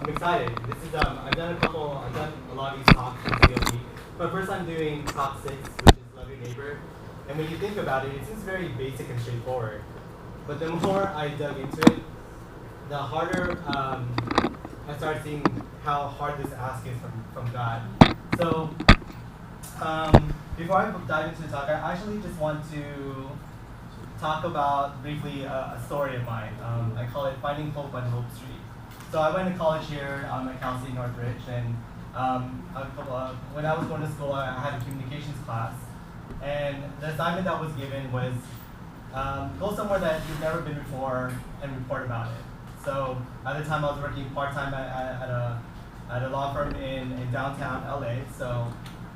I'm excited. This is I've done a lot of these talks in CLP, but first I'm doing talk 6, which is Love Your Neighbor. And when you think about it, it seems very basic and straightforward. But the more I dug into it, the harder I started seeing how hard this ask is from God. So before I dive into the talk, I actually just want to talk about briefly a story of mine. I call it Finding Hope on Hope Street. So I went to college here at Cal State Northridge, and when I was going to school, I had a communications class, and the assignment that was given was go somewhere that you've never been before and report about it. So at the time, I was working part-time at a law firm in downtown LA. So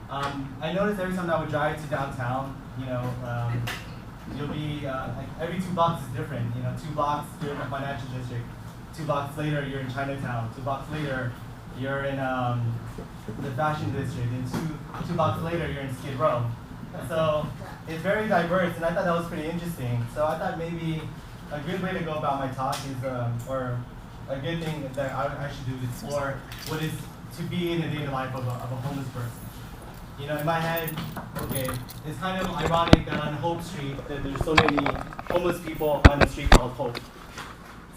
I noticed every time I would drive to downtown, you'll be like every 2 blocks is different. 2 blocks you're in the financial district, 2 blocks later you're in Chinatown, 2 blocks later you're in the fashion district, and 2 blocks later you're in Skid Row. So it's very diverse, and I thought that was pretty interesting. So I thought maybe a good way to go about my talk is, or a good thing that I should do is explore what is to be in the daily life of a homeless person. In my head, okay, it's kind of ironic that on Hope Street that there's so many homeless people on a street called Hope.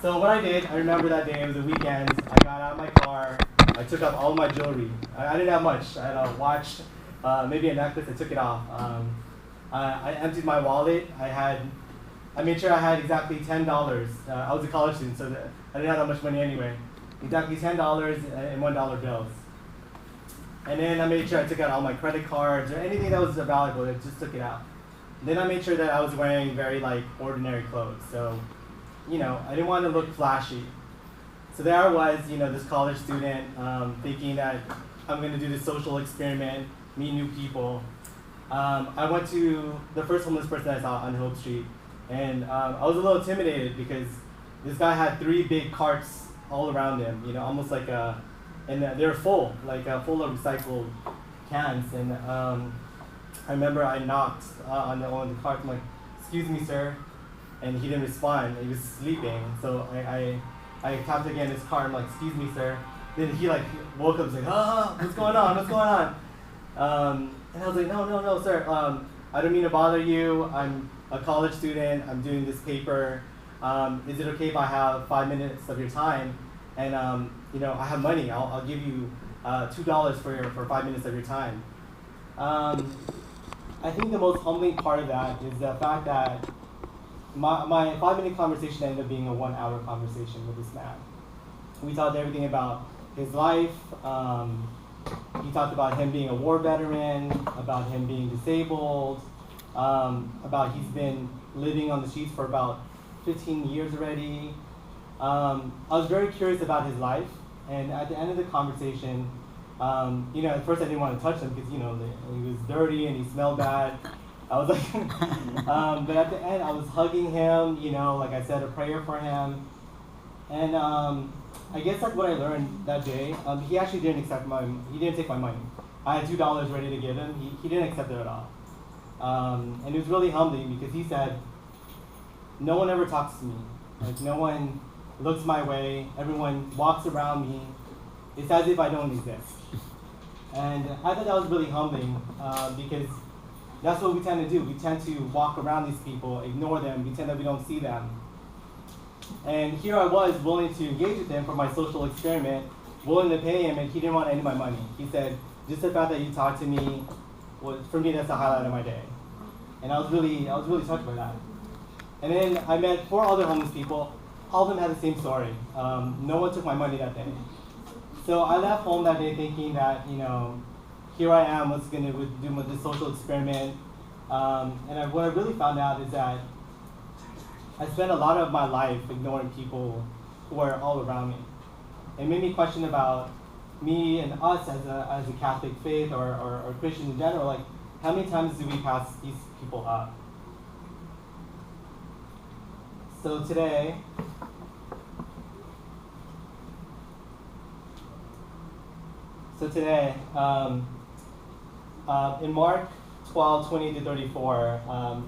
So what I did, I remember that day, it was a weekend, I got out of my car, I took out all my jewelry. I didn't have much. I had a watch, maybe a necklace, I took it off. I emptied my wallet. I made sure I had exactly $10. I was a college student, so I didn't have that much money anyway. Exactly $10 and $1 bills. And then I made sure I took out all my credit cards or anything that was valuable, I just took it out. Then I made sure that I was wearing very ordinary clothes. So, I didn't want to look flashy. So there I was, this college student, thinking that I'm going to do this social experiment, meet new people. I went to the first homeless person I saw on Hope Street, and I was a little intimidated because this guy had 3 big carts all around him, almost like and they're full, full of recycled cans. And I remember I knocked on the cart. I'm like, "Excuse me, sir," and he didn't respond. He was sleeping. So I tapped again his cart. I'm like, "Excuse me, sir." Then he woke up and was like, "What's going on? What's going on?" And I was like, "No, sir. I don't mean to bother you. I'm a college student. I'm doing this paper. Is it okay if I have 5 minutes of your time? And I have money. I'll give you $2 for 5 minutes of your time." I think the most humbling part of that is the fact that my 5-minute conversation ended up being a 1-hour conversation with this man. We talked everything about his life. He talked about him being a war veteran, about him being disabled, about he's been living on the streets for about 15 years already. I was very curious about his life, and at the end of the conversation, at first I didn't want to touch him because, he was dirty and he smelled bad. I was like, but at the end I was hugging him, I said a prayer for him. And I guess what I learned that day, he actually didn't take my money. I had $2 ready to give him. He didn't accept it at all. And it was really humbling because he said, "No one ever talks to me. No one looks my way. Everyone walks around me. It's as if I don't exist." And I thought that was really humbling because that's what we tend to do. We tend to walk around these people, ignore them, pretend that we don't see them. And here I was willing to engage with him for my social experiment, willing to pay him, and he didn't want any of my money. He said, "Just the fact that you talked to me, for me, that's the highlight of my day." And I was really touched by that. And then I met 4 other homeless people. All of them had the same story. No one took my money that day. So I left home that day thinking that, here I am, what's going to do with this social experiment. And what I really found out is that I spent a lot of my life ignoring people who are all around me. It made me question about me and us as a Catholic faith or Christian in general. How many times do we pass these people up? So today, in Mark 12:20-34,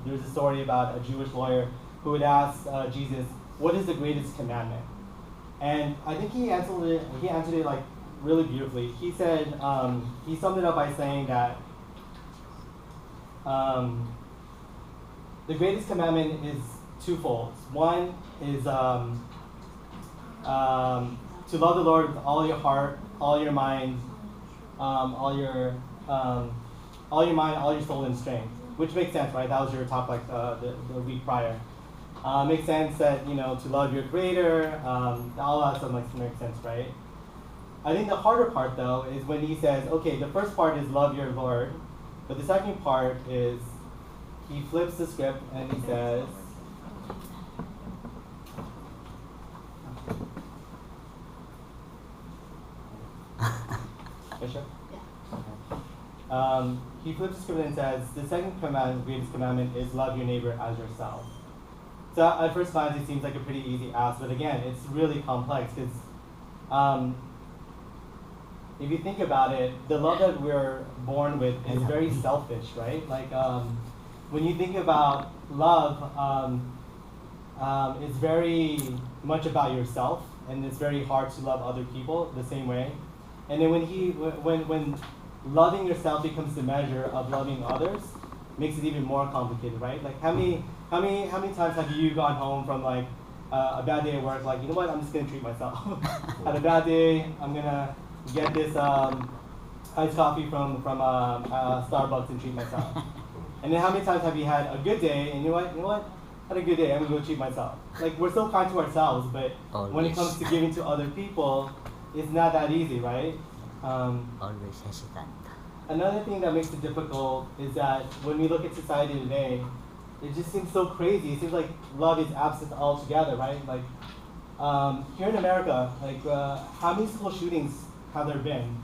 there's a story about a Jewish lawyer who would ask Jesus, "What is the greatest commandment?" And I think he answered it like really beautifully. He said, he summed it up by saying that the greatest commandment is twofold. One is to love the Lord with all your heart, all your mind, all your mind, all your soul and strength. Which makes sense, right? That was your talk like the week prior. Makes sense that, you know, to love your creator, all that stuff makes sense, right? I think the harder part though is when he says, okay, the first part is love your Lord, but the second part is he flips the script and he says, Bishop? Yeah. He flips the script and says, the second commandment, greatest commandment, is love your neighbor as yourself. So at first glance, it seems like a pretty easy ask, but again, it's really complex because if you think about it, the love that we're born with is very selfish, right? Like when you think about love, it's very much about yourself, and it's very hard to love other people the same way. And then when loving yourself becomes the measure of loving others, makes it even more complicated, right? Like how many times have you gone home from like a bad day at work, like, you know what, I'm just gonna treat myself. Had a bad day, I'm gonna get this iced coffee from Starbucks and treat myself. And then how many times have you had a good day and you know what, had a good day, I'm gonna go treat myself. Like, we're so kind to ourselves, but when it comes to giving to other people, it's not that easy, right? Always hesitant. Another thing that makes it difficult is that when we look at society today, it just seems so crazy. It seems like love is absent altogether, right? Like here in America, like how many school shootings have there been?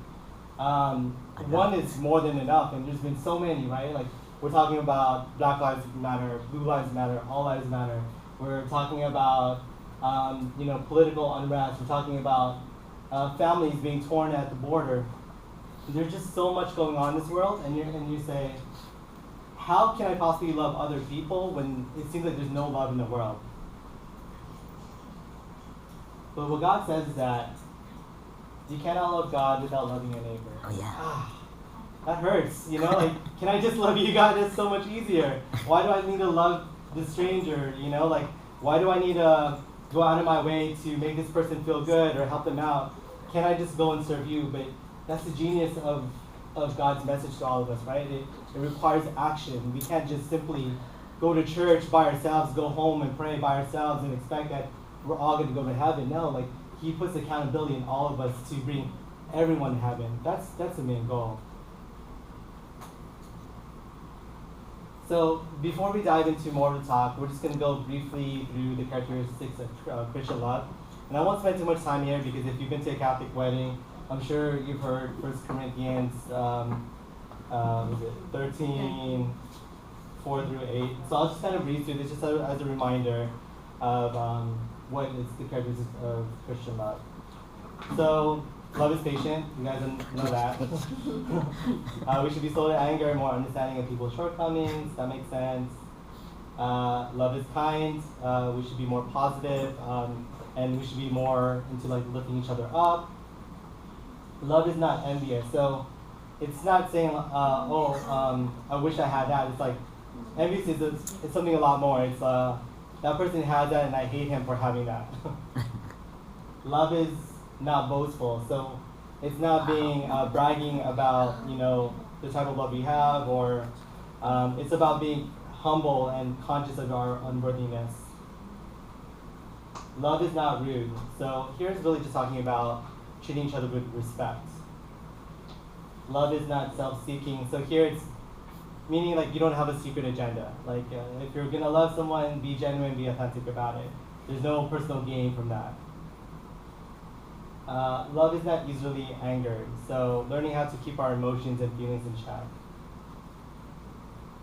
One is more than enough, and there's been so many, right? Like we're talking about Black Lives Matter, Blue Lives Matter, All Lives Matter. We're talking about you know, political unrest. We're talking about families being torn at the border. There's just so much going on in this world, and you say, how can I possibly love other people when it seems like there's no love in the world? But what God says is that you cannot love God without loving your neighbor. Oh yeah. That hurts, you know? Like, can I just love you God? It's so much easier. Why do I need to love the stranger, you know? Like, why do I need to go out of my way to make this person feel good or help them out? Can't I just go and serve you? But that's the genius of God's message to all of us, right? It requires action. We can't just simply go to church by ourselves, go home and pray by ourselves and expect that we're all going to go to heaven. No, like he puts accountability in all of us to bring everyone to heaven. That's the main goal. So before we dive into more of the talk, we're just going to go briefly through the characteristics of Christian love. And I won't spend too much time here because if you've been to a Catholic wedding, I'm sure you've heard 1 Corinthians 13, 4 through 8. So I'll just kind of read through this just as a reminder of what is the characteristics of Christian love. So, love is patient. You guys know that. We should be slow to anger and more understanding of people's shortcomings. That makes sense. Love is kind. We should be more positive, and we should be more into like lifting each other up. Love is not envious. So it's not saying, I wish I had that. It's like envious it's something a lot more. It's that person has that and I hate him for having that. Love is not boastful. So it's not being bragging about, you know, the type of love we have, or it's about being humble and conscious of our unworthiness. Love is not rude. So here's really just talking about treating each other with respect. Love is not self-seeking. So here it's meaning like you don't have a secret agenda. Like if you're gonna love someone, be genuine, be authentic about it. There's no personal gain from that. Love is not easily angered. So learning how to keep our emotions and feelings in check.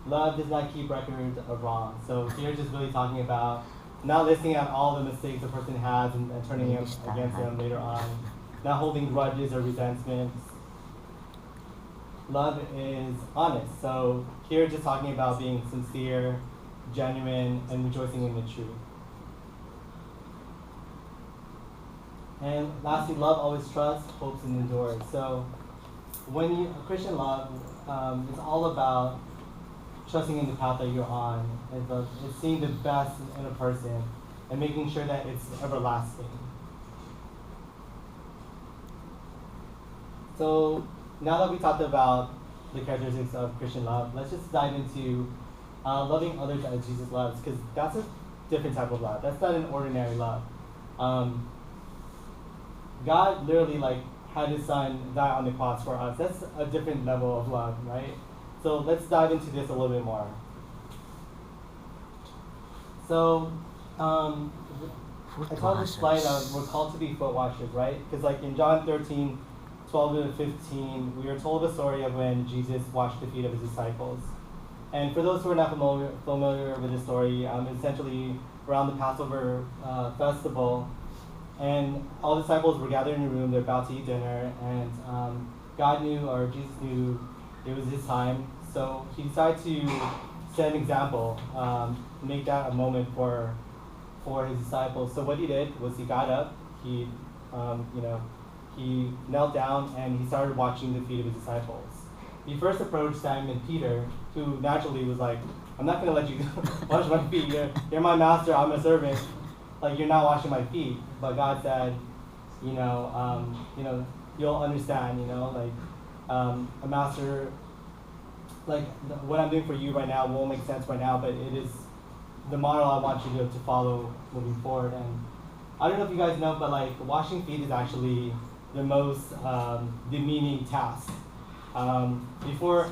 Love does not keep records of wrong. So here just really talking about not listing out all the mistakes a person has and turning them against them later on. Not holding grudges or resentments. Love is honest. So here just talking about being sincere, genuine, and rejoicing in the truth. And lastly, love always trusts, hopes, and endures. So when you a Christian love, it's all about trusting in the path that you're on. It's seeing the best in a person and making sure that it's everlasting. So now that we talked about the characteristics of Christian love, let's just dive into loving others as Jesus loves, because that's a different type of love. That's not an ordinary love. God literally had his son die on the cross for us. That's a different level of love, right? So let's dive into this a little bit more. So I saw this slide of we're called to be foot washers, right? Because in John 13:12 to 15, we are told the story of when Jesus washed the feet of his disciples. And for those who are not familiar with the story, essentially around the Passover festival, and all the disciples were gathered in a room, they're about to eat dinner, and God knew, or Jesus knew, it was his time, so he decided to set an example, make that a moment for his disciples. So what he did was he got up, he knelt down, and he started washing the feet of his disciples. He first approached Simon Peter, who naturally was like, I'm not going to let you wash my feet. You're my master, I'm a servant. You're not washing my feet. But God said, you'll understand, a master, what I'm doing for you right now won't make sense right now, but it is the model I want you to follow moving forward. And I don't know if you guys know, but washing feet is actually the most demeaning task. Before